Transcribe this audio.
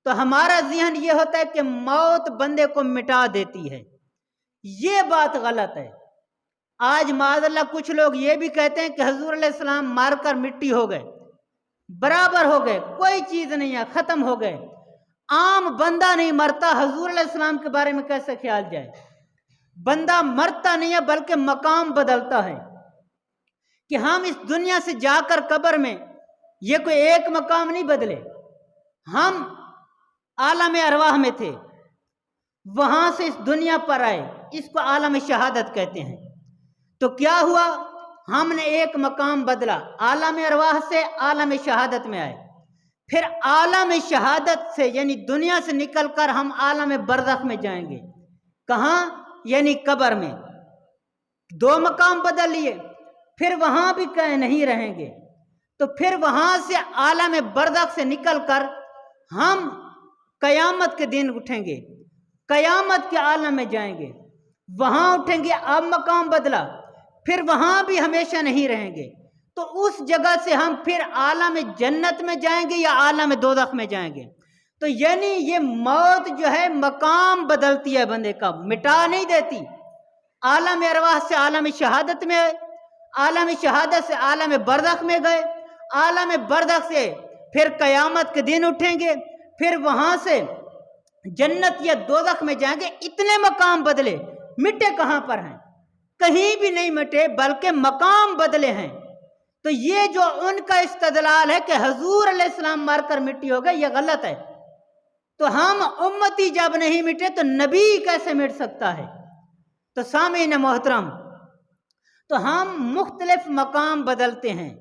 تو ہمارا ذہن یہ ہوتا ہے کہ موت بندے کو مٹا دیتی ہے. یہ بات غلط ہے. آج معاذ اللہ کچھ لوگ یہ بھی کہتے ہیں کہ حضور علیہ السلام مار کر مٹی ہو گئے، برابر ہو گئے، کوئی چیز نہیں ہے، ختم ہو گئے. عام بندہ نہیں مرتا، حضور علیہ السلام کے بارے میں کیسے خیال جائے؟ بندہ مرتا نہیں ہے بلکہ مقام بدلتا ہے. کہ ہم اس دنیا سے جا کر قبر میں یہ کوئی ایک مقام نہیں بدلے. ہم عالم ارواح میں تھے، وہاں سے اس دنیا پر آئے، اس کو عالم شہادت کہتے ہیں. تو کیا ہوا؟ ہم نے ایک مقام بدلا، عالم ارواح سے عالم شہادت میں آئے. پھر عالم شہادت سے یعنی دنیا سے نکل کر ہم عالم برزخ میں جائیں گے. کہاں؟ یعنی قبر میں. 2 مقام بدل لیے، پھر وہاں بھی کہیں نہیں رہیں گے. تو پھر وہاں سے عالم برزخ سے نکل کر ہم قیامت کے دن اٹھیں گے، قیامت کے عالم میں جائیں گے، وہاں اٹھیں گے. اب مقام بدلا، پھر وہاں بھی ہمیشہ نہیں رہیں گے. تو اس جگہ سے ہم پھر عالم جنت میں جائیں گے یا عالم دوزخ میں جائیں گے. تو یعنی یہ موت جو ہے مقام بدلتی ہے بندے کا، مٹا نہیں دیتی. عالم ارواح سے عالم شہادت میں آئے، عالم شہادت سے عالم برزخ میں گئے، عالم برزخ سے پھر قیامت کے دن اٹھیں گے، پھر وہاں سے جنت یا دوزخ میں جائیں گے. اتنے مقام بدلے، مٹے کہاں پر ہیں؟ کہیں بھی نہیں مٹے بلکہ مقام بدلے ہیں. تو یہ جو ان کا استدلال ہے کہ حضور علیہ السلام مار کر مٹی ہو گئے، یہ غلط ہے. تو ہم امتی جب نہیں مٹے تو نبی کیسے مٹ سکتا ہے؟ تو سامعین محترم، تو ہم مختلف مقام بدلتے ہیں.